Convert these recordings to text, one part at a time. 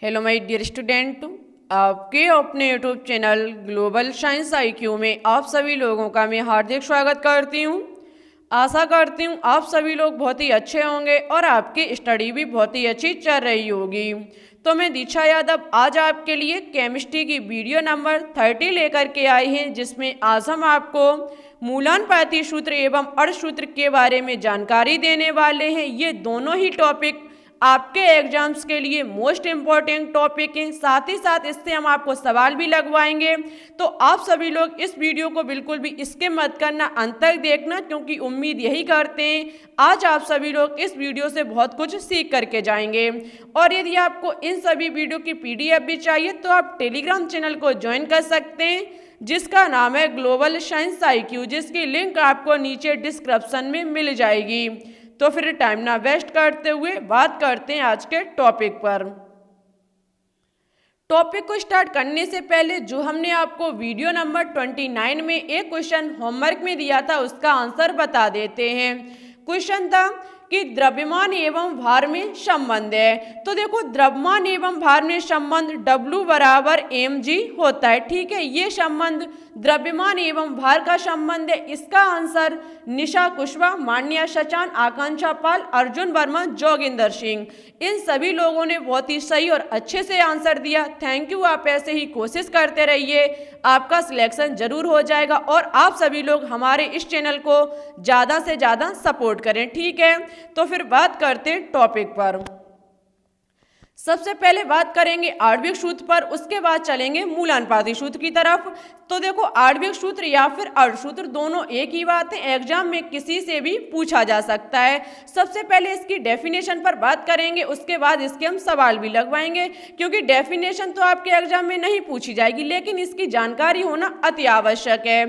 Hello my dear student, आपके अपने YouTube channel global science IQ में आप सभी लोगों का मैं हार्दिक स्वागत करती हूँ। आशा करती हूँ आप सभी लोग बहुत ही अच्छे होंगे और आपकी स्टडी भी बहुत ही अच्छी चल रही होगी। तो मैं दीक्षा यादव आज आपके लिए केमिस्ट्री की वीडियो नंबर 30 लेकर के आई हैं, जिसमें आज हम आपको मूलानुपाती सूत्र एवं अर्धसूत्र के बारे में जानकारी देने वाले हैं। ये दोनों ही टॉपिक आपके एग्जाम्स के लिए मोस्ट इम्पॉर्टेंट टॉपिक हैं। साथ ही साथ इससे हम आपको सवाल भी लगवाएंगे, तो आप सभी लोग इस वीडियो को बिल्कुल भी स्किप मत करना, अंत तक देखना, क्योंकि उम्मीद यही करते हैं आज आप सभी लोग इस वीडियो से बहुत कुछ सीख करके जाएंगे। और यदि आपको इन सभी वीडियो की PDF भी चाहिए तो आप टेलीग्राम चैनल को ज्वाइन कर सकते हैं, जिसका नाम है ग्लोबल साइंस IQ, जिसकी लिंक आपको नीचे डिस्क्रिप्शन में मिल जाएगी। तो फिर टाइम ना वेस्ट करते हुए बात करते हैं आज के टॉपिक पर। टॉपिक को स्टार्ट करने से पहले जो हमने आपको वीडियो नंबर 29 में एक क्वेश्चन होमवर्क में दिया था, उसका आंसर बता देते हैं। क्वेश्चन था कि द्रव्यमान एवं भार में संबंध है। तो देखो, द्रव्यमान एवं भार में संबंध W बराबर mg होता है। ठीक है, ये संबंध द्रव्यमान एवं भार का संबंध है। इसका आंसर निशा कुशवाहा, मान्या सचान, आकांक्षा पाल, अर्जुन वर्मा, जोगिंदर सिंह, इन सभी लोगों ने बहुत ही सही और अच्छे से आंसर दिया। Thank you. आप ऐसे ही कोशिश करते रहिए, आपका सिलेक्शन जरूर हो जाएगा। और आप सभी लोग हमारे इस चैनल को ज़्यादा से ज़्यादा सपोर्ट करें। ठीक है, तो फिर बात करते हैं टॉपिक पर। सबसे पहले बात करेंगे आणविक सूत्र पर, उसके बाद चलेंगे मूलानुपाती सूत्र की तरफ। तो देखो, आणविक सूत्र या फिर अर्धसूत्र दोनों एक ही बात है, एग्जाम में किसी से भी पूछा जा सकता है। सबसे पहले इसकी डेफिनेशन पर बात करेंगे, उसके बाद इसके हम सवाल भी लगवाएंगे, क्योंकि डेफिनेशन तो आपके एग्जाम में नहीं पूछी जाएगी, लेकिन इसकी जानकारी होना अति आवश्यक है।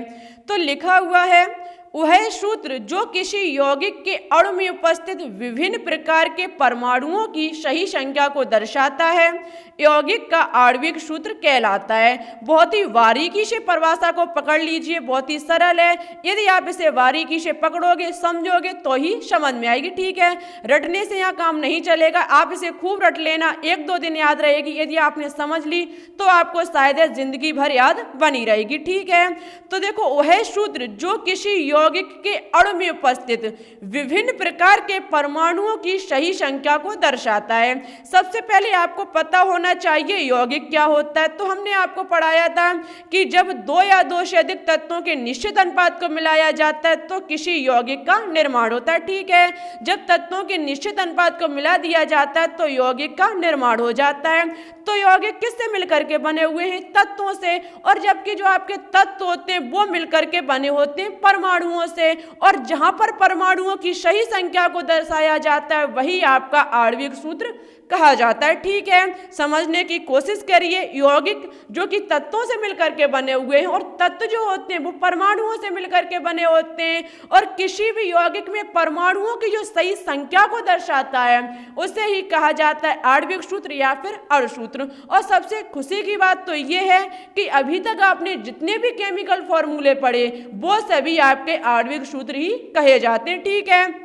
तो लिखा हुआ है, वह सूत्र जो किसी यौगिक के अणु में उपस्थित विभिन्न प्रकार के परमाणुओं की सही संख्या को दर्शाता है, यौगिक का आणविक सूत्र कहलाता है। बहुत ही बारीकी से परिभाषा को पकड़ लीजिए, बहुत ही सरल है। यदि आप इसे बारीकी से पकड़ोगे, समझोगे तो ही समझ में आएगी। ठीक है, रटने से यहाँ काम नहीं चलेगा, आप इसे खूब रट लेना, 1-2 दिन याद रहेगी। यदि आपने समझ ली तो आपको शायद जिंदगी भर याद बनी रहेगी। ठीक है, तो देखो, वह सूत्र जो किसी यौगिक के अणु में उपस्थित विभिन्न प्रकार के परमाणुओं की सही संख्या को दर्शाता है। सबसे पहले आपको पता होना चाहिए यौगिक क्या होता है। तो हमने आपको पढ़ाया था कि जब 2 या 2 से अधिक तत्वों के निश्चित अनुपात को मिलाया जाता है तो किसी यौगिक का निर्माण होता है। ठीक है, जब तत्वों के निश्चित अनुपात को मिला दिया जाता है तो यौगिक का निर्माण हो जाता है। तो यौगिक किससे मिलकर के बने हुए हैं? तत्वों से। और जबकि जो आपके तत्व होते हैं वो मिलकर के बने होते हैं परमाणुओं से। और जहां पर परमाणुओं की सही संख्या को दर्शाया जाता है वही आपका आणविक सूत्र कहा जाता है। ठीक है, समझने की कोशिश करिए। यौगिक जो कि तत्वों से मिलकर के बने हुए हैं और तत्व जो होते हैं वो परमाणुओं से मिलकर के बने होते हैं, और किसी भी यौगिक में परमाणुओं की जो सही संख्या को दर्शाता है उसे ही कहा जाता है आणविक सूत्र या फिर अर्धसूत्र। और सबसे खुशी की बात तो ये है कि अभी तक आपने जितने भी केमिकल फॉर्मूले पढ़े वो सभी आपके आणविक सूत्र ही कहे जाते हैं। ठीक है,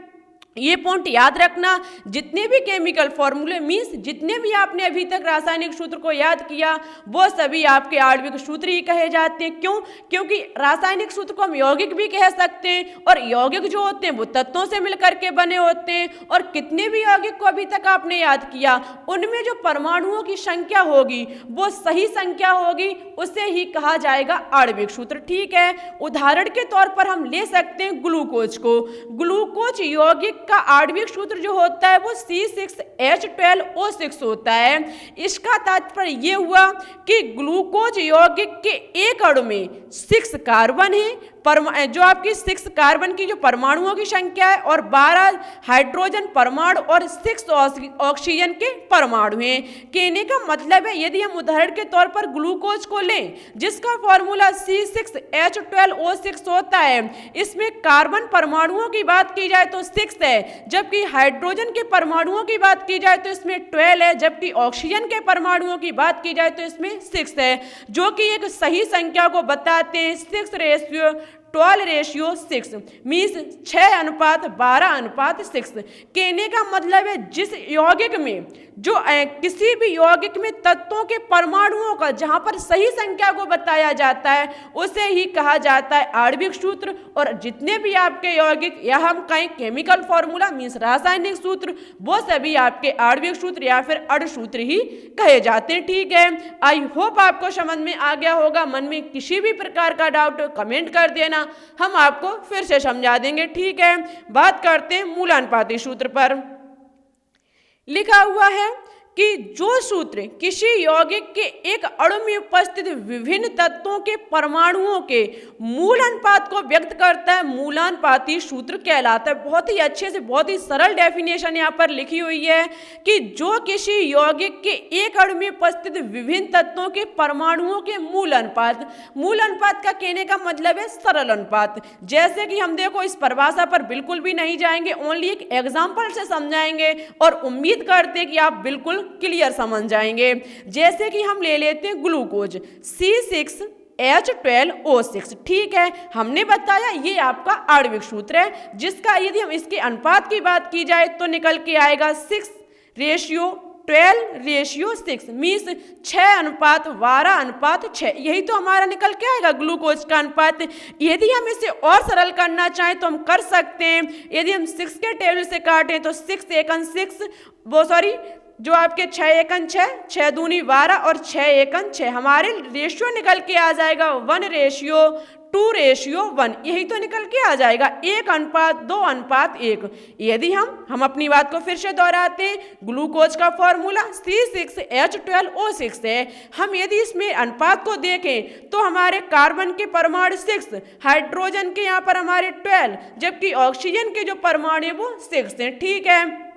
ये पॉइंट याद रखना, जितने भी केमिकल फॉर्मूले मीन्स जितने भी आपने अभी तक रासायनिक सूत्र को याद किया वो सभी आपके आणविक सूत्र ही कहे जाते हैं। क्यों? क्योंकि रासायनिक सूत्र को हम यौगिक भी कह सकते हैं, और यौगिक जो होते हैं वो तत्वों से मिलकर के बने होते हैं। और कितने भी यौगिक को अभी तक आपने याद किया उनमें जो परमाणुओं की संख्या होगी वो सही संख्या होगी, उसे ही कहा जाएगा आणविक सूत्र। ठीक है, उदाहरण के तौर पर हम ले सकते हैं ग्लूकोज को। ग्लूकोज यौगिक का आणविक सूत्र जो होता है वो C6H12O6 होता है। इसका तात्पर्य ये हुआ कि ग्लूकोज यौगिक के एक अणु में 6 कार्बन है, जो आपकी 6 कार्बन की जो परमाणुओं की संख्या है, और 12 हाइड्रोजन परमाणु और 6 ऑक्सीजन के परमाणु हैं। कहने का मतलब है, यदि हम उदाहरण के तौर पर ग्लूकोज को लें जिसका फॉर्मूला C6H12O6 होता है, इसमें कार्बन परमाणुओं की बात की जाए तो 6 है, जबकि हाइड्रोजन के परमाणुओं की बात की जाए तो इसमें 12 है, जबकि ऑक्सीजन के परमाणुओं की बात की जाए तो इसमें 6 है, जो कि एक सही संख्या को बताते हैं। 6 12:6 मीन्स 6:12:6। कहने का मतलब है जिस यौगिक में जो किसी भी यौगिक में तत्वों के परमाणुओं का जहां पर सही संख्या को बताया जाता है उसे ही कहा जाता है आणविक सूत्र। और जितने भी आपके यौगिक या हम कहें केमिकल फॉर्मूला मीन्स रासायनिक सूत्र वो सभी आपके आणविक सूत्र या फिर अणु सूत्र ही कहे जाते हैं। ठीक है, आई होप आपको समझ में आ गया होगा। मन में किसी भी प्रकार का डाउट कमेंट कर देना, हम आपको फिर से समझा देंगे। ठीक है, बात करते हैं मूलानुपाती सूत्र पर। लिखा हुआ है कि जो सूत्र किसी यौगिक के एक अणु में उपस्थित विभिन्न तत्वों के परमाणुओं के मूल अनुपात को व्यक्त करता है मूलानुपाती सूत्र कहलाता है। बहुत ही अच्छे से बहुत ही सरल डेफिनेशन यहाँ पर लिखी हुई है कि जो किसी यौगिक के एक अणु में उपस्थित विभिन्न तत्वों के परमाणुओं के मूल अनुपात का कहने का मतलब है सरल अनुपात। जैसे कि हम देखो इस परिभाषा पर बिल्कुल भी नहीं जाएंगे, ओनली एक एग्जाम्पल से समझाएंगे और उम्मीद करते हैं कि आप बिल्कुल क्लियर समझ जाएंगे। जैसे कि हम ले लेते हैं ग्लूकोज C6H12O6। ठीक है, हमने बताया ये आपका आणविक सूत्र है जिसका यदि हम इसके अनुपात की बात की जाए तो निकल के आएगा 6:12:6 मीन्स 6:12:6। यही तो हमारा निकल के आएगा ग्लूकोज का अनुपात। यदि हम इसे और सरल करना चाहें तो हम कर सकते हैं। यदि हम 6 के टेबल से काटें तो 6 एकन 6 जो आपके 6 एकन 6, 6 दूनी 12 और 6 एकन 6 हमारे रेशियो निकल के आ जाएगा 1:2:1। यही तो निकल के आ जाएगा 1:2:1। यदि हम अपनी बात को फिर से दोहराते हैं, ग्लूकोज का फॉर्मूला C6H12O6 है। हम यदि इसमें अनुपात को देखें तो हमारे कार्बन के परमाणु 6, हाइड्रोजन के यहाँ पर हमारे 12, जबकि ऑक्सीजन के जो परमाणु है वो 6 हैं। ठीक है,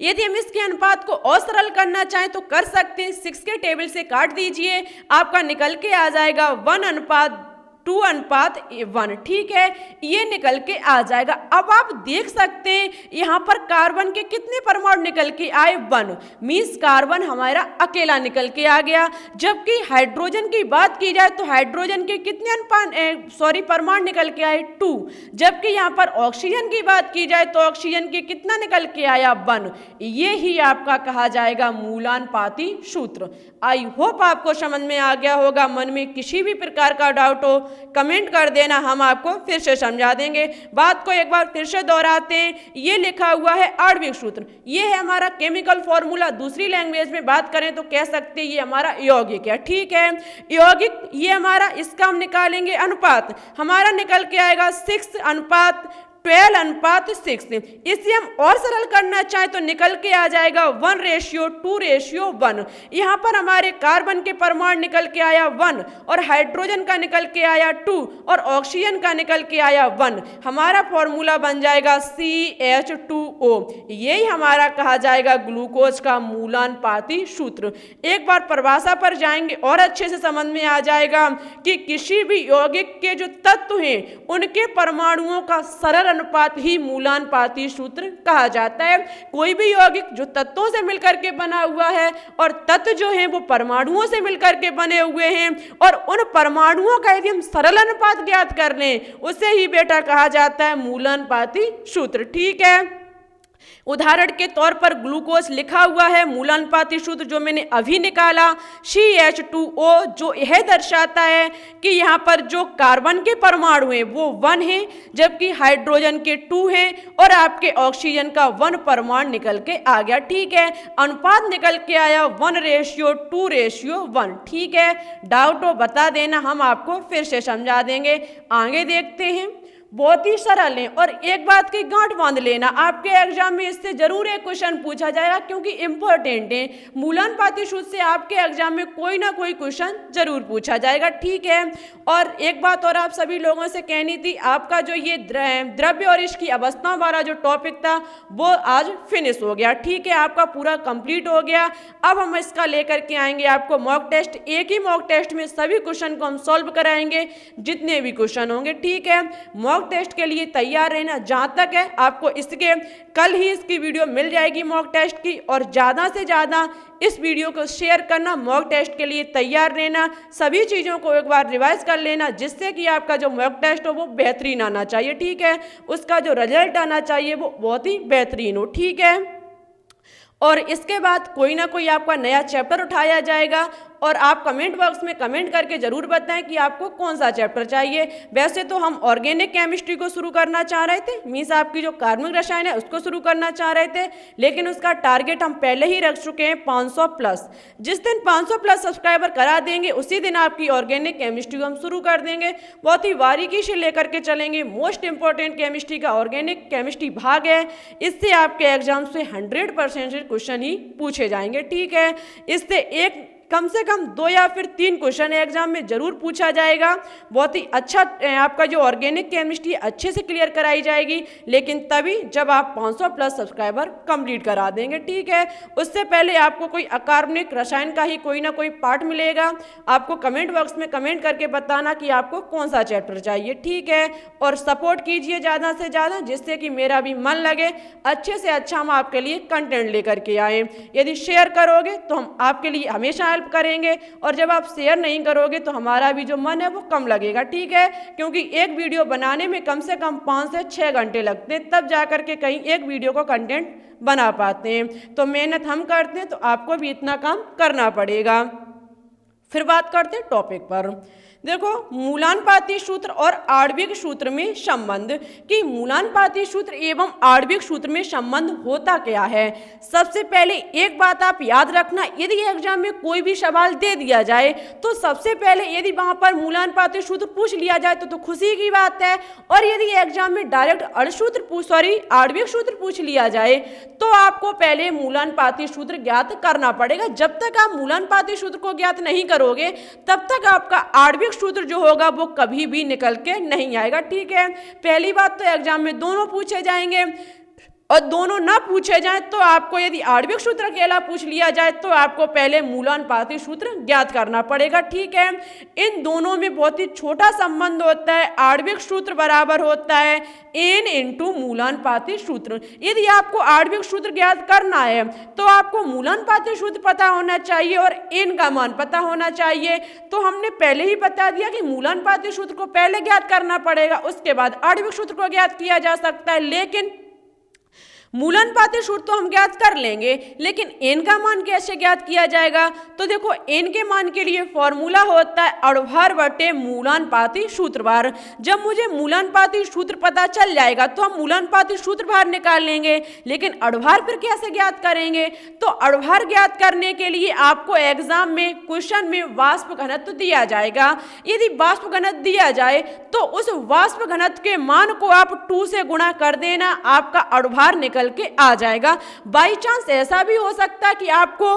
यदि हम इसके अनुपात को और सरल करना चाहें तो कर सकते हैं। 6 के टेबल से काट दीजिए, आपका निकल के आ जाएगा 1:2:1। ठीक है, ये निकल के आ जाएगा। अब आप देख सकते हैं यहाँ पर कार्बन के कितने परमाणु निकल के आए 1 मीन्स कार्बन हमारा अकेला निकल के आ गया। जबकि हाइड्रोजन की बात की जाए तो हाइड्रोजन के कितने परमाणु निकल के आए 2। जबकि यहाँ पर ऑक्सीजन की बात की जाए तो ऑक्सीजन के कितना निकल के आया 1। ये ही आपका कहा जाएगा मूलानुपाती सूत्र। आई होप आपको समझ में आ गया होगा। मन में किसी भी प्रकार का डाउट हो कमेंट कर देना, हम आपको फिर से समझा देंगे। बात को एक बार फिर से दोहराते हैं। ये लिखा हुआ है आणविक सूत्र, ये है हमारा केमिकल फॉर्मूला। दूसरी लैंग्वेज में बात करें तो कह सकते हैं ये हमारा यौगिक है। ठीक है, यौगिक ये हमारा, इसका हम निकालेंगे अनुपात, हमारा निकल के आएगा 6:12:6। इसे हम और सरल करना चाहें तो निकल के आ जाएगा 1:2:1। यहाँ पर हमारे कार्बन के परमाणु निकल के आया 1 और हाइड्रोजन का निकल के आया 2 और ऑक्सीजन का निकल के आया 1। हमारा फॉर्मूला बन जाएगा CH2O। यही हमारा कहा जाएगा ग्लूकोज का मूलानुपाती सूत्र। एक बार परिभाषा पर जाएंगे और अच्छे से समझ में आ जाएगा कि किसी भी यौगिक के जो तत्व हैं उनके परमाणुओं का सरल अनुपात ही मूलानुपाती सूत्र कहा जाता है। कोई भी यौगिक जो तत्वों से मिलकर के बना हुआ है और तत्व जो हैं वो परमाणुओं से मिलकर के बने हुए हैं और उन परमाणुओं का यदि हम सरल अनुपात ज्ञात कर लें उसे ही बेटा कहा जाता है मूलानुपाती सूत्र। ठीक है, उदाहरण के तौर पर ग्लूकोज लिखा हुआ है मूलानुपाती सूत्र जो मैंने अभी निकाला CH2O, जो यह दर्शाता है कि यहाँ पर जो कार्बन के परमाणु हैं वो 1 हैं, जबकि हाइड्रोजन के 2 हैं और आपके ऑक्सीजन का 1 परमाणु निकल के आ गया। ठीक है, अनुपात निकल के आया 1:2:1। ठीक है, डाउट हो बता देना, हम आपको फिर से समझा देंगे। आगे देखते हैं। बहुत ही सरल है और एक बात की गांठ बांध लेना, आपके एग्जाम में इससे जरूर एक क्वेश्चन पूछा जाएगा क्योंकि इंपॉर्टेंट है। मूलानुपाती सूत्र से आपके एग्जाम में कोई ना कोई क्वेश्चन जरूर पूछा जाएगा। ठीक है, और एक बात और आप सभी लोगों से कहनी थी, आपका जो ये द्रव्य और इसकी अवस्थाओं वाला जो टॉपिक था वो आज फिनिश हो गया। ठीक है, आपका पूरा कंप्लीट हो गया। अब हम इसका लेकर के आएंगे आपको मॉक टेस्ट। एक ही मॉक टेस्ट में सभी क्वेश्चन को हम सॉल्व कराएंगे जितने भी क्वेश्चन होंगे। ठीक है, मॉक मॉक टेस्ट के लिए तैयार रहना। जहाँ तक है आपको इसके कल ही इसकी वीडियो मिल जाएगी मॉक टेस्ट की, और ज़्यादा से ज़्यादा इस वीडियो को शेयर करना, मॉक टेस्ट के लिए तैयार रहना, सभी चीज़ों को एक बार रिवाइज कर लेना, जिससे कि आपका जो मॉक टेस्ट हो वो बेहतरीन आना चाहिए। ठीक है, उसका जो रिजल्ट आना चाहिए वो बहुत ही बेहतरीन हो। ठीक है, और इसके बाद कोई ना कोई आपका नया चैप्टर उठाया जाएगा, और आप कमेंट बॉक्स में कमेंट करके ज़रूर बताएं कि आपको कौन सा चैप्टर चाहिए। वैसे तो हम ऑर्गेनिक केमिस्ट्री को शुरू करना चाह रहे थे, मीन्स आपकी जो कार्बनिक रसायन है उसको शुरू करना चाह रहे थे, लेकिन उसका टारगेट हम पहले ही रख चुके हैं 500 प्लस। जिस दिन 500 प्लस सब्सक्राइबर करा देंगे उसी दिन आपकी ऑर्गेनिक केमिस्ट्री को हम शुरू कर देंगे। बहुत ही बारीकी से लेकर के चलेंगे। मोस्ट इंपॉर्टेंट केमिस्ट्री का ऑर्गेनिक केमिस्ट्री भाग है, इससे आपके एग्जाम से 100% क्वेश्चन ही पूछे जाएंगे। ठीक है, इससे एक कम से कम 2 या फिर 3 क्वेश्चन एग्जाम में जरूर पूछा जाएगा। बहुत ही अच्छा आपका जो ऑर्गेनिक केमिस्ट्री अच्छे से क्लियर कराई जाएगी, लेकिन तभी जब आप 500 प्लस सब्सक्राइबर कंप्लीट करा देंगे। ठीक है, उससे पहले आपको कोई अकार्बनिक रसायन का ही कोई ना कोई पार्ट मिलेगा। आपको कमेंट बॉक्स में कमेंट करके बताना कि आपको कौन सा चैप्टर चाहिए। ठीक है, और सपोर्ट कीजिए ज़्यादा से ज़्यादा, जिससे कि मेरा भी मन लगे, अच्छे से अच्छा हम आपके लिए कंटेंट लेकर के आए। यदि शेयर करोगे तो हम आपके लिए हमेशा करेंगे, और जब आप शेयर नहीं करोगे तो हमारा भी जो मन है वो कम लगेगा। ठीक है, क्योंकि एक वीडियो बनाने में कम से कम 5 से 6 घंटे लगते हैं, तब जा करके कहीं एक वीडियो को कंटेंट बना पाते हैं। तो मेहनत हम करते हैं तो आपको भी इतना काम करना पड़ेगा। फिर बात करते हैं टॉपिक पर। देखो, मूलानुपाती सूत्र और आणविक सूत्र में संबंध, कि मूलानुपाती सूत्र एवं आणविक सूत्र में संबंध होता क्या है। सबसे पहले एक बात आप याद रखना, यदि एग्जाम में कोई भी सवाल दे दिया जाए तो सबसे पहले यदि वहां पर मूलानुपाती सूत्र पूछ लिया जाए तो खुशी की बात है, और यदि एग्जाम में डायरेक्ट आणविक सूत्र पूछ लिया जाए तो आपको पहले मूलानुपाती सूत्र ज्ञात करना पड़ेगा। जब तक आप मूलानुपाती सूत्र को ज्ञात नहीं करोगे तब तक आपका आणविक सूत्र जो होगा वो कभी भी निकल के नहीं आएगा। ठीक है, पहली बात तो एग्जाम में दोनों पूछे जाएंगे, और दोनों ना पूछे जाएं तो आपको यदि आणविक सूत्र अकेला पूछ लिया जाए तो आपको पहले मूलानुपाती सूत्र ज्ञात करना पड़ेगा। ठीक है, इन दोनों में बहुत ही छोटा संबंध होता है। आणविक सूत्र बराबर होता है n इंटू मूलानुपाती सूत्र। यदि आपको आणविक सूत्र ज्ञात करना है तो आपको मूलानुपाती सूत्र पता होना चाहिए और n का मान पता होना चाहिए। तो हमने पहले ही बता दिया कि मूलानुपाती सूत्र को पहले ज्ञात करना पड़ेगा, उसके बाद आणविक सूत्र को ज्ञात किया जा सकता है। लेकिन मूलानुपाती सूत्र तो हम ज्ञात कर लेंगे, लेकिन n का मान कैसे ज्ञात किया जाएगा। तो देखो, n के मान के लिए फॉर्मूला होता है अणुभार बटे मूलानुपाती सूत्रभार। जब मुझे मूलानुपाती सूत्र पता चल जाएगा तो हम मूलानुपाती सूत्रभार निकाल लेंगे, लेकिन अणुभार फिर कैसे ज्ञात करेंगे। तो अणुभार ज्ञात करने के लिए आपको एग्जाम में क्वेश्चन में वाष्प घनत्व दिया जाएगा। यदि वाष्प घनत्व दिया जाए तो उस वाष्प घनत्व के मान को आप 2 से गुणा कर देना, आपका अणुभार निकल के आ जाएगा। बाई चांस ऐसा भी हो सकता है कि आपको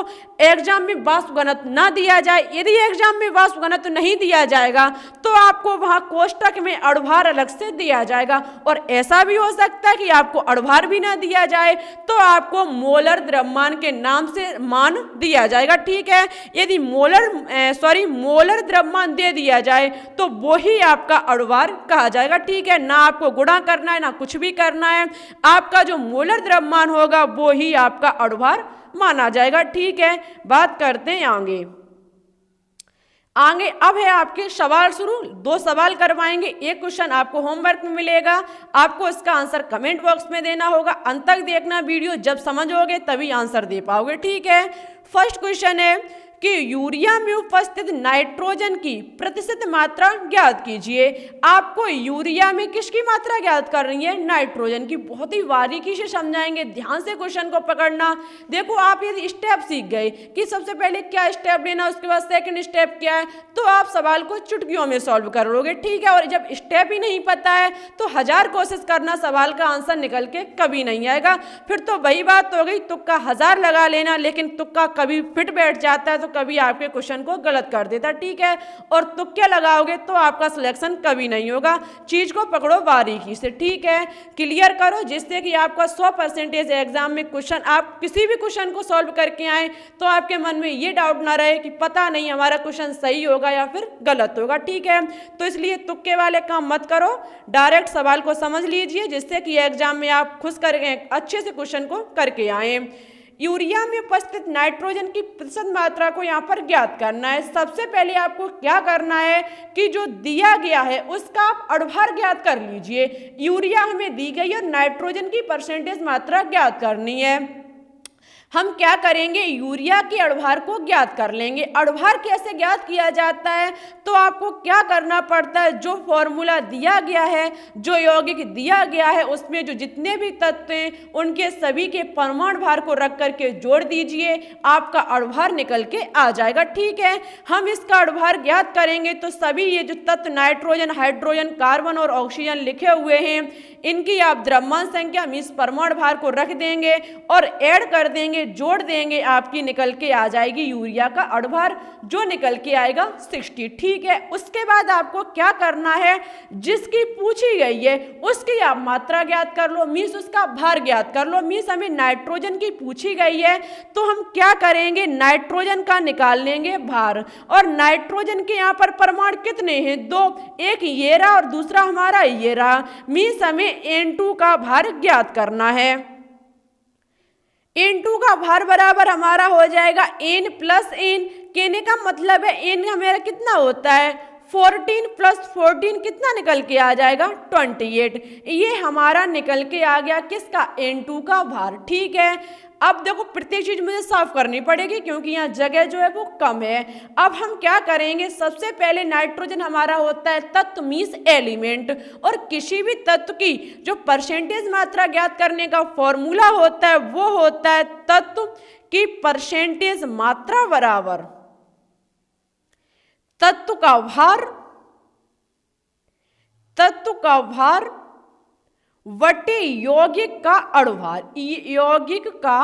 एग्जाम में वाष्प घनत्व ना दिया जाए। यदि एग्जाम में वाष्प घनत्व नहीं दिया जाएगा तो आपको वहां कोष्टक में अणुभार अलग से दिया जाएगा, और ऐसा भी हो सकता है कि आपको अणुभार भी ना दिया जाए तो आपको मोलर द्रव्यमान के नाम से मान दिया जाएगा। ठीक है, यदि मोलर द्रव्यमान दे दिया जाए तो वो ही आपका अणुभार कहा जाएगा। ठीक है, ना आपको गुणा करना है ना कुछ भी करना है, आपका जो मोलर द्रव्यमान होगा वो ही आपका अणुभार माना जाएगा। ठीक है, बात करते हैं आगे अब है आपके सवाल शुरू। 2 सवाल करवाएंगे, एक क्वेश्चन आपको होमवर्क में मिलेगा, आपको इसका आंसर कमेंट बॉक्स में देना होगा। अंत तक देखना वीडियो, जब समझोगे तभी आंसर दे पाओगे। ठीक है, फर्स्ट क्वेश्चन है कि यूरिया में उपस्थित नाइट्रोजन की प्रतिशत मात्रा ज्ञात कीजिए। आपको यूरिया में किसकी मात्रा ज्ञात कर रही है, नाइट्रोजन की। बहुत ही बारीकी से समझाएंगे, ध्यान से क्वेश्चन को पकड़ना। देखो, आप यदि स्टेप सीख गए कि सबसे पहले क्या स्टेप लेना, उसके बाद सेकंड स्टेप क्या है, तो आप सवाल को चुटकियों में सॉल्व कर लोगे। ठीक है, और जब स्टेप ही नहीं पता है तो 1000 कोशिश करना, सवाल का आंसर निकल के कभी नहीं आएगा। फिर तो वही बात हो गई, तुक्का 1000 लगा लेना, लेकिन तुक्का कभी फिट बैठ जाता है तो कभी आपके क्वेश्चन को गलत कर देता, ठीक है। और तुक्के लगाओगे तो आपका सिलेक्शन कभी नहीं होगा। चीज को पकड़ो बारीकी से, ठीक है, क्लियर करो, जिससे कि आपका 100% एग्जाम में क्वेश्चन, आप किसी भी क्वेश्चन को सॉल्व करके आए तो आपके मन में ये डाउट ना रहे कि पता नहीं हमारा क्वेश्चन सही होगा या फिर गलत होगा, ठीक है। तो इसलिए तुक्के वाले काम मत करो, डायरेक्ट सवाल को समझ लीजिए, जिससे कि एग्जाम में आप खुश करके अच्छे से क्वेश्चन को करके आए। यूरिया में उपस्थित नाइट्रोजन की प्रतिशत मात्रा को यहाँ पर ज्ञात करना है। सबसे पहले आपको क्या करना है कि जो दिया गया है उसका आप अड़भार ज्ञात कर लीजिए। यूरिया हमें दी गई और नाइट्रोजन की परसेंटेज मात्रा ज्ञात करनी है। हम क्या करेंगे, यूरिया के अड़भार को ज्ञात कर लेंगे। अड़भार कैसे ज्ञात किया जाता है, तो आपको क्या करना पड़ता है, जो फॉर्मूला दिया गया है, जो यौगिक दिया गया है, उसमें जो जितने भी तत्व हैं उनके सभी के परमाणु भार को रख करके जोड़ दीजिए, आपका अड़भार निकल के आ जाएगा, ठीक है। हम इसका अड़भार ज्ञात करेंगे तो सभी ये जो तत्व नाइट्रोजन, हाइड्रोजन, कार्बन और ऑक्सीजन लिखे हुए हैं, इनकी आप द्रव्यमान संख्या में इस परमाणु भार को रख देंगे और ऐड कर देंगे, जोड़ देंगे, आपकी निकल के आ जाएगी यूरिया का अड़भार, जो निकल के आएगा 60, ठीक है। उसके बाद आपको क्या करना है, जिसकी पूछी गई है उसकी आप मात्रा ज्ञात कर लो, मीन्स उसका भार ज्ञात कर लो। मीन्स हमें नाइट्रोजन की पूछी गई है तो हम क्या करेंगे, नाइट्रोजन का निकाल लेंगे भार। और नाइट्रोजन के यहाँ पर परमाणु कितने हैं, 2, एक ये रहा और दूसरा हमारा ये रहा। मीन्स हमें N2 का भार ज्ञात करना है। N2 का भार बराबर हमारा हो जाएगा N प्लस N। कहने का मतलब है N हमारा कितना होता है, 14 प्लस 14 कितना निकल के आ जाएगा, 28। ये हमारा निकल के आ गया किसका, N2 का भार, ठीक है। अब देखो प्रत्येक चीज मुझे साफ करनी पड़ेगी क्योंकि यहाँ जगह जो है वो कम है। अब हम क्या करेंगे, सबसे पहले नाइट्रोजन हमारा होता है तत्व मीन्स एलिमेंट, और किसी भी तत्व की जो परसेंटेज मात्रा ज्ञात करने का फॉर्मूला होता है वो होता है तत्व की परसेंटेज मात्रा बराबर तत्व का भार वटे यौगिक का अड़भार। यौगिक का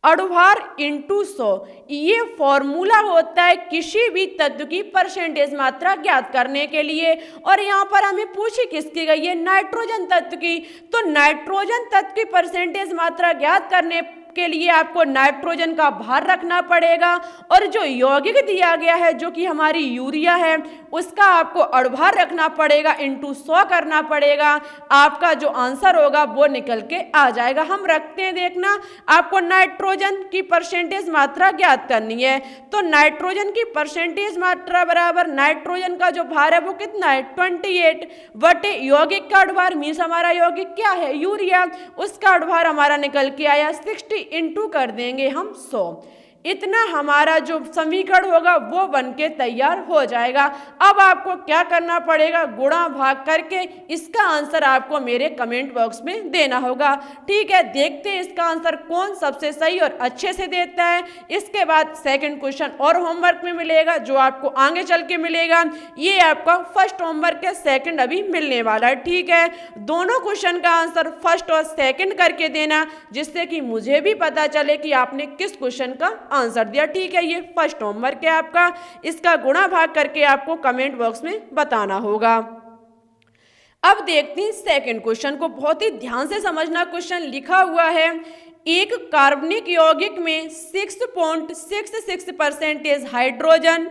अड़भार इंटू 100, ये फॉर्मूला होता है किसी भी तत्व की परसेंटेज मात्रा ज्ञात करने के लिए। और यहाँ पर हमें पूछी किसकी गई है, नाइट्रोजन तत्व की। तो नाइट्रोजन तत्व की परसेंटेज मात्रा ज्ञात करने के लिए आपको नाइट्रोजन का भार रखना पड़ेगा, और जो यौगिक दिया गया है जो कि हमारी यूरिया है उसका आपको अड़भार रखना पड़ेगा, इंटू 100 करना पड़ेगा। आपका जो आंसर होगा वो निकल के आ जाएगा। हम रखते हैं, देखना, आपको नाइट्रोजन की परसेंटेज मात्रा ज्ञात करनी है। तो नाइट्रोजन की परसेंटेज मात्रा बराबर नाइट्रोजन का जो भार है वो कितना है, 28 बटे यौगिक का अड़भार, मीन्स हमारा यौगिक क्या है, यूरिया, उसका अड़भार हमारा निकल के आया 60, इंटू कर देंगे हम 100। इतना हमारा जो समीकरण होगा वो बनके तैयार हो जाएगा। अब आपको क्या करना पड़ेगा, गुणा भाग करके इसका आंसर आपको मेरे कमेंट बॉक्स में देना होगा, ठीक है। देखते हैं इसका आंसर कौन सबसे सही और अच्छे से देता है। इसके बाद सेकंड क्वेश्चन और होमवर्क में मिलेगा जो आपको आगे चल के मिलेगा। ये आपका फर्स्ट होमवर्क है, सेकंड अभी मिलने वाला है, ठीक है। दोनों क्वेश्चन का आंसर फर्स्ट और सेकंड करके देना, जिससे कि मुझे भी पता चले कि आपने किस क्वेश्चन का आंसर दिया, ठीक है। ये फर्स्ट होमवर्क है आपका, इसका गुणा भाग करके आपको कमेंट बॉक्स में बताना होगा। अब देखते हैं सेकंड क्वेश्चन को, बहुत ही ध्यान से समझना। क्वेश्चन लिखा हुआ है, एक कार्बनिक यौगिक में 6.66% हाइड्रोजन,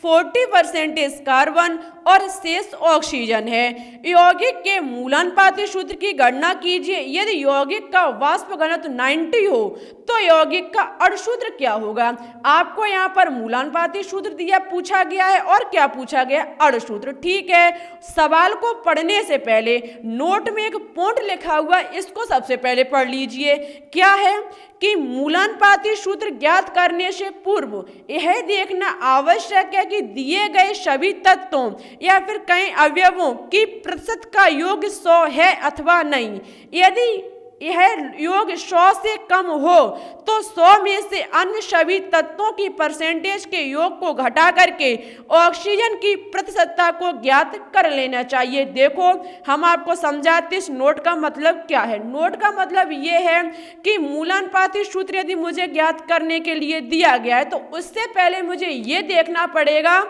40% कार्बन और शेष ऑक्सीजन है। यौगिक के मूलानुपाती सूत्र की गणना कीजिए। यदि यौगिक का वाष्प घनत्व 90 हो तो यौगिक का अणु सूत्र क्या होगा। आपको यहाँ पर मूलानुपाती सूत्र दिया, पूछा गया है, और क्या पूछा गया, अणु सूत्र, ठीक है। सवाल को पढ़ने से पहले नोट में एक पॉइंट लिखा हुआ, इसको सबसे पहले पढ़ लीजिए। क्या है कि मूलानुपाती सूत्र ज्ञात करने से पूर्व यह देखना आवश्यक है कि दिए गए सभी तत्वों या फिर कई अवयवों की प्रतिशत का योग 100 है अथवा नहीं। यदि यह योग 100 से कम हो तो 100 में से अन्य सभी तत्वों की परसेंटेज के योग को घटा करके ऑक्सीजन की प्रतिशतता को ज्ञात कर लेना चाहिए। देखो हम आपको समझाते इस नोट का मतलब क्या है। नोट का मतलब ये है कि मूलानुपाती सूत्र यदि मुझे ज्ञात करने के लिए दिया गया है तो उससे पहले मुझे ये देखना पड़ेगा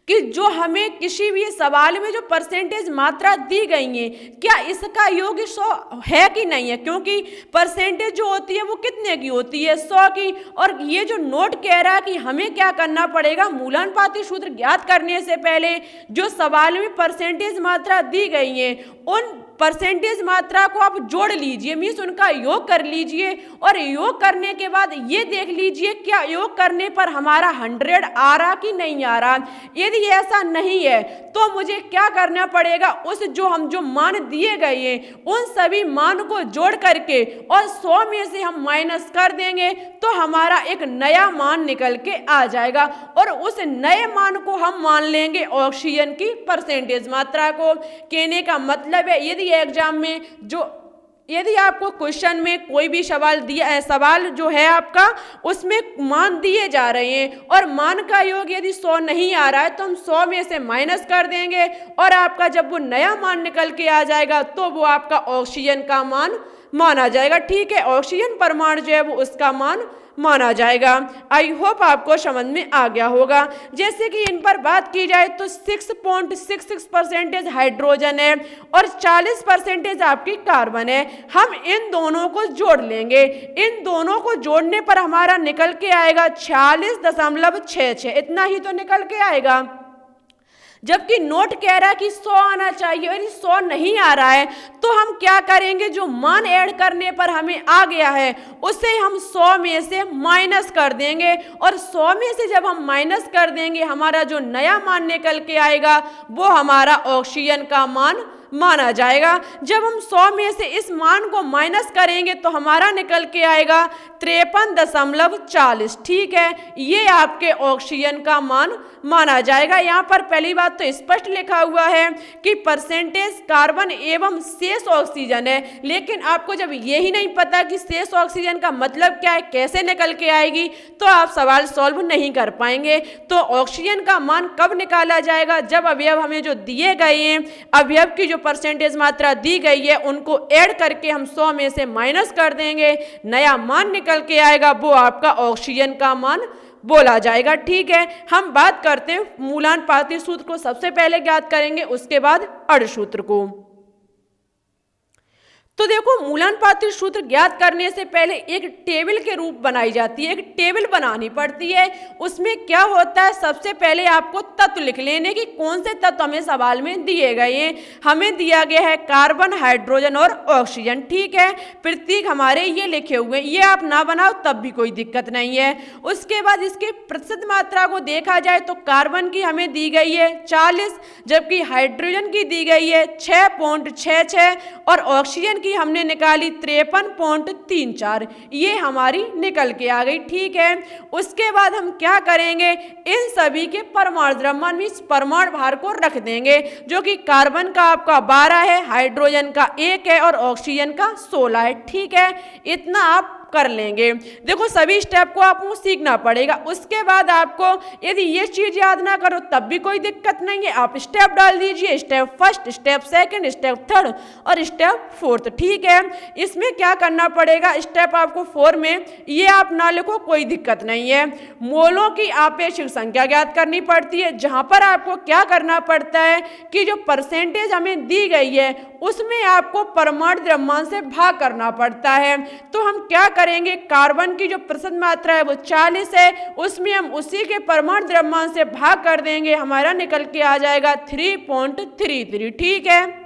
कि जो हमें किसी भी सवाल में जो परसेंटेज मात्रा दी गई है क्या इसका योग 100 है कि नहीं है, क्योंकि परसेंटेज जो होती है वो कितने की होती है 100 की। और ये जो नोट कह रहा है कि हमें क्या करना पड़ेगा, मूलानुपाती सूत्र ज्ञात करने से पहले जो सवाल में परसेंटेज मात्रा दी गई है उन परसेंटेज मात्रा को आप जोड़ लीजिए, मीन्स उनका योग कर लीजिए। और योग करने के बाद ये देख लीजिए क्या योग करने पर हमारा 100 आ रहा कि नहीं आ रहा। यदि ऐसा नहीं है तो मुझे क्या करना पड़ेगा, उस जो मान दिए गए हैं उन सभी मान को जोड़ करके और 100 में से हम माइनस कर देंगे तो हमारा एक नया मान निकल के आ जाएगा। और उस नए मान को हम मान लेंगे ऑक्सीजन की परसेंटेज मात्रा को। कहने का मतलब है एग्जाम में यदि आपको क्वेश्चन में कोई भी सवाल जो है आपका उसमें मान दिए जा रहे हैं और मान का योग यदि 100 नहीं आ रहा है तो हम 100 में से माइनस कर देंगे और आपका जब वो नया मान निकल के आ जाएगा तो वो आपका ऑक्सीजन का मान माना जाएगा। ठीक है, ऑक्सीजन परमाणु जो है वो उसका मान माना जाएगा। आई होप आपको समझ में आ गया होगा। जैसे कि इन पर बात की जाए तो 6.66% हाइड्रोजन है और 40% आपकी कार्बन है। हम इन दोनों को जोड़ लेंगे, इन दोनों को जोड़ने पर हमारा निकल के आएगा 46.66, इतना ही तो निकल के आएगा। जबकि नोट कह रहा है कि 100 आना चाहिए और 100 नहीं आ रहा है तो हम क्या करेंगे, जो मान ऐड करने पर हमें आ गया है उसे हम 100 में से माइनस कर देंगे और 100 में से जब हम माइनस कर देंगे हमारा जो नया मान निकल के आएगा वो हमारा ऑक्सीजन का मान माना जाएगा। जब हम 100 में से इस मान को माइनस करेंगे तो हमारा निकल के आएगा 53.40। ठीक है, ये आपके ऑक्सीजन का मान माना जाएगा। यहाँ पर पहली बात तो स्पष्ट लिखा हुआ है कि परसेंटेज कार्बन एवं शेष ऑक्सीजन है, लेकिन आपको जब यही नहीं पता कि शेष ऑक्सीजन का मतलब क्या है, कैसे निकल के आएगी, तो आप सवाल सॉल्व नहीं कर पाएंगे। तो ऑक्सीजन का मान कब निकाला जाएगा, जब अवयव हमें जो दिए गए हैं, अवयव की जो परसेंटेज मात्रा दी गई है उनको ऐड करके हम 100 में से माइनस कर देंगे, नया मान निकल के आएगा, वो आपका ऑक्सीजन का मान बोला जाएगा। ठीक है, हम बात करते हैं मूलानुपाती सूत्र को सबसे पहले ज्ञात करेंगे, उसके बाद अड़ सूत्र को। तो देखो मूलानुपाती सूत्र ज्ञात करने से पहले एक टेबल के रूप बनाई जाती है, एक टेबल बनानी पड़ती है। उसमें क्या होता है, सबसे पहले आपको तत्व लिख लेने की कौन से तत्व हमें सवाल में दिए गए हैं। हमें दिया गया है कार्बन, हाइड्रोजन और ऑक्सीजन। ठीक है, प्रतीक हमारे ये लिखे हुए हैं, ये आप ना बनाओ तब भी कोई दिक्कत नहीं है। उसके बाद इसके प्रतिशत मात्रा को देखा जाए तो कार्बन की हमें दी गई है 40, जबकि हाइड्रोजन की दी गई है 6.66 और ऑक्सीजन की हमने निकाली 53.34, ये हमारी निकल के आ गई। ठीक है, उसके बाद हम क्या करेंगे, इन सभी के परमाणु द्रव्यमान में परमाणु भार को रख देंगे, जो कि कार्बन का आपका 12 है, हाइड्रोजन का 1 है और ऑक्सीजन का 16 है। ठीक है, इतना आप कर लेंगे। देखो सभी स्टेप को आपको सीखना पड़ेगा। उसके बाद आपको यदि ये चीज याद ना करो तब भी कोई दिक्कत नहीं है, आप स्टेप डाल दीजिए, step first, step second, step third और स्टेप फोर्थ। ठीक है, इसमें क्या करना पड़ेगा, स्टेप आपको 4 में ये आप ना लिखो, कोई दिक्कत नहीं है। मोलों की आपेक्षिक संख्या ज्ञात करनी पड़ती है, जहां पर आपको क्या करना पड़ता है कि जो परसेंटेज हमें दी गई है उसमें आपको परमाणु द्रव्यमान से भाग करना पड़ता है। तो हम क्या करेंगे, कार्बन की जो प्रतिशत मात्रा है वो 40 है, उसमें हम उसी के परमाणु द्रव्यमान से भाग कर देंगे, हमारा निकल के आ जाएगा 3.33। ठीक है,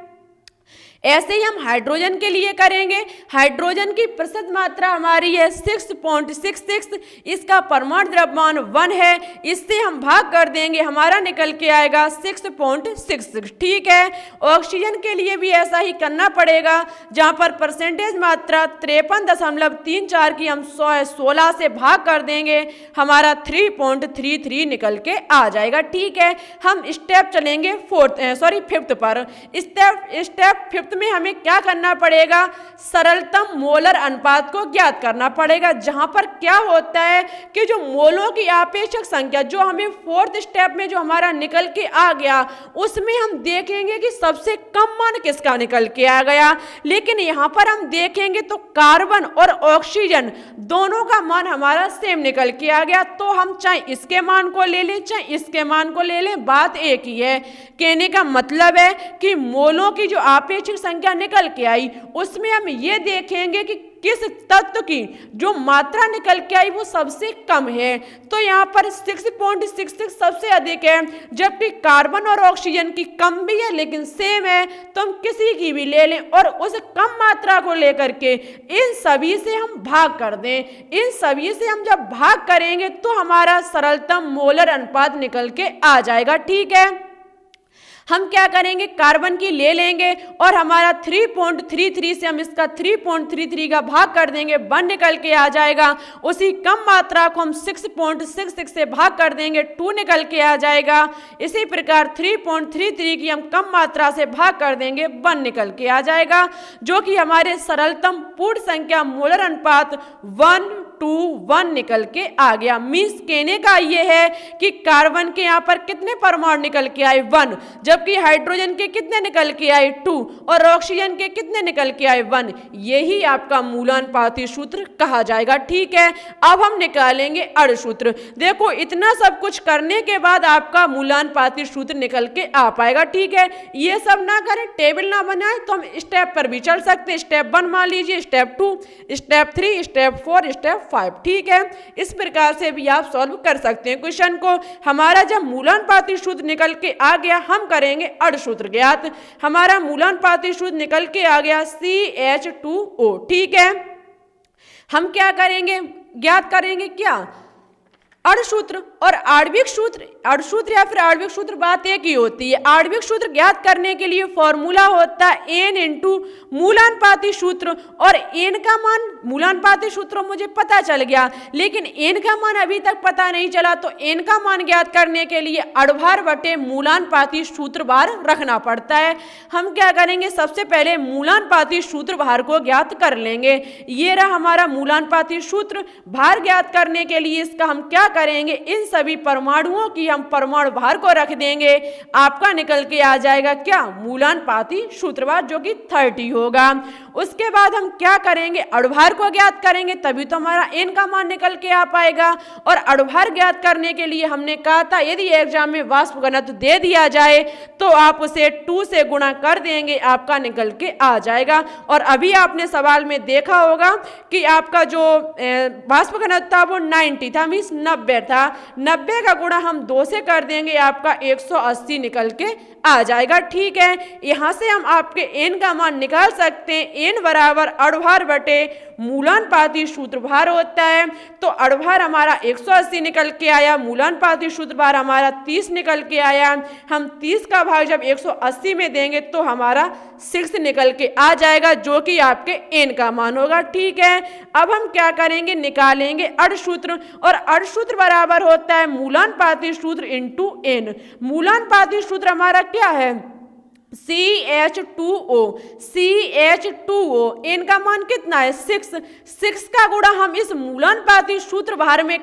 ऐसे ही हम हाइड्रोजन के लिए करेंगे। हाइड्रोजन की प्रतिशत मात्रा हमारी है 6.66, इसका परमाणु द्रव्यमान 1 है, इससे हम भाग कर देंगे, हमारा निकल के आएगा 6.66। ठीक है, ऑक्सीजन के लिए भी ऐसा ही करना पड़ेगा, जहां पर परसेंटेज मात्रा 53.34 की हम 16 से भाग कर देंगे, हमारा 3.33 निकल के आ जाएगा। ठीक है, हम स्टेप चलेंगे 5th पर। स्टेप 5th फिफ्थ में हमें क्या करना पड़ेगा, सरलतम मोलर अनुपात को ज्ञात करना पड़ेगा, जहां पर क्या होता है कि जो मोलों की आपेक्षिक संख्या जो हमें फोर्थ स्टेप में जो हमारा निकल के आ गया, उसमें हम देखेंगे कि सबसे कम मान किसका निकल के आ गया। लेकिन यहां पर हम देखेंगे तो कार्बन और ऑक्सीजन दोनों का मान हमारा सेम निकल के आ गया। तो हम चाहे इसके मान को ले लें चाहे इसके मान को ले लें, बात एक ही है। कहने का मतलब है कि मोलों की जो आपेक्षिक संख्या निकल के आई उसमें हम ये देखेंगे कि किस तत्व की जो मात्रा निकल के आई वो सबसे कम है। तो यहाँ पर 6.66 सबसे अधिक है, जबकि कार्बन और ऑक्सीजन की कम भी है लेकिन सेम है। तो हम किसी की भी ले लें और उस कम मात्रा को लेकर के इन सभी से हम भाग कर दें। इन सभी से हम जब भाग करेंगे तो हमारा सरलतम मोलर अनुपात निकल के आ जाएगा। ठीक है, हम क्या करेंगे, कार्बन की ले लेंगे और हमारा 3.33 से हम इसका 3.33 का भाग कर देंगे, 1 निकल के आ जाएगा। उसी कम मात्रा को हम 6.66 से भाग कर देंगे, 2 निकल के आ जाएगा। इसी प्रकार 3.33 की हम कम मात्रा से भाग कर देंगे, 1 निकल के आ जाएगा, जो कि हमारे सरलतम पूर्ण संख्या मोलर अनुपात 1:1 निकल के आ गया। मीन्स कहने का ये है कि कार्बन के यहाँ पर कितने परमाणु निकल के आए, 1, जबकि हाइड्रोजन के कितने निकल के आए, 2, और ऑक्सीजन के कितने निकल के आए, 1। यही आपका मूलानुपाती सूत्र कहा जाएगा। ठीक है, अब हम निकालेंगे अड़ सूत्र। देखो इतना सब कुछ करने के बाद आपका मूलानुपाती सूत्र निकल के आ पाएगा। ठीक है, ये सब ना करें, टेबल ना बनाए तो हम स्टेप पर भी चल सकते हैं। स्टेप 1 मान लीजिए, स्टेप 2, स्टेप 3, स्टेप 4, स्टेप 5। ठीक है, इस प्रकार से भी आप सॉल्व कर सकते हैं क्वेश्चन को। हमारा जब मूलानुपाती सूत्र निकल के आ गया, हम करेंगे अड़ सूत्र ज्ञात। हमारा मूलानुपाती सूत्र निकल के आ गया CH2O। ठीक है, हम क्या करेंगे, ज्ञात करेंगे क्या, अड़ सूत्र और आणविक सूत्र। अड़ सूत्र या फिर आणविक सूत्र बात एक ही होती है। आणविक सूत्र ज्ञात करने के लिए फॉर्मूला होता है N इंटू मूलानुपाती सूत्र, और N का मान मूलानुपाती सूत्र मुझे पता चल गया, लेकिन N का मान अभी तक पता नहीं चला। तो N का मान ज्ञात करने के लिए अड़भार बटे मूलानुपाती सूत्र भार रखना पड़ता है। हम क्या करेंगे, सबसे पहले मूलानुपाती सूत्र भार को ज्ञात कर लेंगे। ये रहा हमारा मूलानुपाती सूत्र भार। ज्ञात करने के लिए इसका हम क्या करेंगे, इन सभी परमाणुओं की हम परमाणु भार को रख देंगे। आपका निकल के आ जाएगा क्या, मूलानुपाती सूत्र भार, जो कि 30 होगा। उसके बाद हम क्या करेंगे, अड़भार को ज्ञात करेंगे, तभी तो हमारा N का मान निकल के आ पाएगा। और अड़भार ज्ञात करने के लिए हमने कहा था यदि एग्जाम में वाष्प घनत्व दे दिया जाए तो आप उसे 2 से गुणा कर देंगे, आपका निकल के आ जाएगा। और अभी आपने सवाल में देखा होगा कि आपका जो वाष्प घनत्व था वो 90 था, मीन्स 90 था। 90 का गुणा हम 2 से कर देंगे, आपका 180 निकल के आ जाएगा। ठीक है, यहां से हम आपके N का मान निकाल सकते हैं। N बराबर अड़भार बटे मूलानुपाती सूत्र भार होता है। तो अड़भार हमारा 180 निकल के आया, मूलानुपाती सूत्र भार हमारा 30 निकल के आया। हम 30 का भाग जब 180 में देंगे तो हमारा 6 निकल के आ जाएगा, जो कि आपके N का मान होगा। ठीक है, अब हम क्या करेंगे, निकालेंगे अड़ सूत्र, और अड़ सूत्र बराबर होता है मूलानुपाती सूत्र इंटू N। मूलानुपाती सूत्र हमारा क्या है, CH2O। CH2O, N का मान कितना है, 6 का गुणा हम इस मूलानुपाती सूत्र भार में,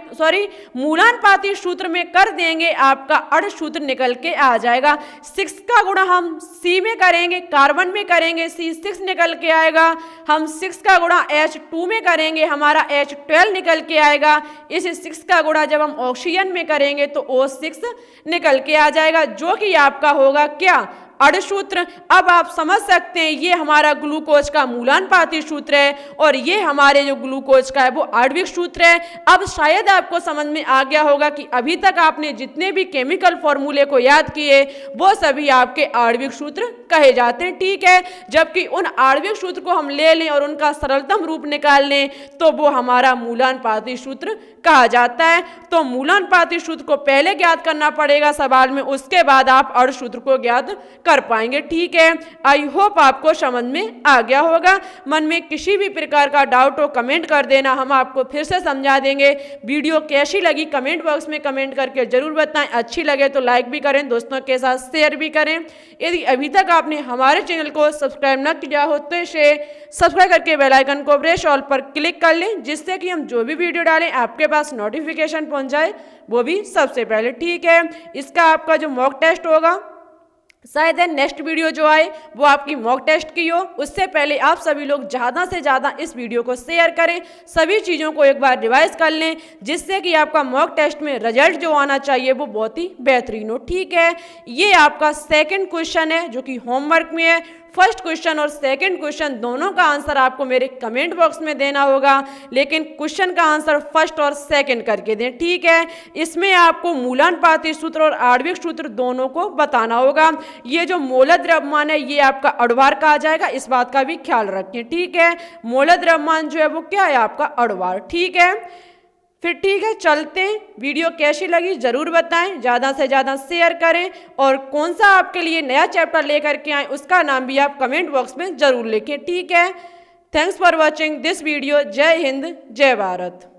मूलानुपाती सूत्र में कर देंगे, आपका अड़ सूत्र निकल के आ जाएगा। 6 का गुणा हम C में करेंगे, कार्बन में करेंगे, C6 निकल के आएगा। हम 6 का गुणा H2 में करेंगे, हमारा H12 निकल के आएगा। इस 6 का गुणा जब हम ऑक्सीजन में करेंगे तो O6 निकल के आ जाएगा, जो कि आपका होगा क्या, अड़ सूत्र। अब आप समझ सकते हैं ये हमारा ग्लूकोज का मूलानुपाती सूत्र है और ये हमारे जो ग्लूकोज का है वो आणविक सूत्र है। अब शायद आपको समझ में आ गया होगा कि अभी तक आपने जितने भी केमिकल फॉर्मूले को याद किए वो सभी आपके आणविक सूत्र कहे जाते हैं। ठीक है, जबकि उन आणविक सूत्र को हम ले लें और उनका सरलतम रूप निकाल लें तो वो हमारा मूलानुपाती सूत्र कहा जाता है। तो मूलानुपाती सूत्र को पहले ज्ञात करना पड़ेगा सवाल में, उसके बाद आप अड़ सूत्र को ज्ञात कर पाएंगे। ठीक है, आई होप आपको समझ में आ गया होगा। मन में किसी भी प्रकार का डाउट हो कमेंट कर देना, हम आपको फिर से समझा देंगे। वीडियो कैसी लगी कमेंट बॉक्स में कमेंट करके जरूर बताएं। अच्छी लगे तो लाइक भी करें, दोस्तों के साथ शेयर भी करें। यदि अभी तक आपने हमारे चैनल को सब्सक्राइब न किया हो तो इसे सब्सक्राइब करके बेल आइकन को प्रेस ऑल पर क्लिक कर लें, जिससे कि हम जो भी वीडियो डालें आपके पास नोटिफिकेशन पहुंच जाए, वो भी सबसे पहले। ठीक है, इसका आपका जो मॉक टेस्ट होगा, शायद नेक्स्ट वीडियो जो आए वो आपकी मॉक टेस्ट की हो। उससे पहले आप सभी लोग ज़्यादा से ज़्यादा इस वीडियो को शेयर करें, सभी चीज़ों को एक बार रिवाइज कर लें, जिससे कि आपका मॉक टेस्ट में रिजल्ट जो आना चाहिए वो बहुत ही बेहतरीन हो। ठीक है, ये आपका सेकंड क्वेश्चन है जो कि होमवर्क में है। फर्स्ट क्वेश्चन और सेकंड क्वेश्चन दोनों का आंसर आपको मेरे कमेंट बॉक्स में देना होगा, लेकिन क्वेश्चन का आंसर फर्स्ट और सेकंड करके दें। ठीक है, इसमें आपको मूलानुपाती सूत्र और आणविक सूत्र दोनों को बताना होगा। ये जो मोलर द्रव्यमान है ये आपका अणुभार कहा जाएगा, इस बात का भी ख्याल रखें। ठीक है, मोलर द्रव्यमान जो है वो क्या है, आपका अणुभार। ठीक है, फिर ठीक है, चलते हैं। वीडियो कैसी लगी जरूर बताएं, ज़्यादा से ज़्यादा शेयर करें, और कौन सा आपके लिए नया चैप्टर लेकर के आए उसका नाम भी आप कमेंट बॉक्स में जरूर लिखें। ठीक है, thanks for watching this video. जय हिंद, जय भारत।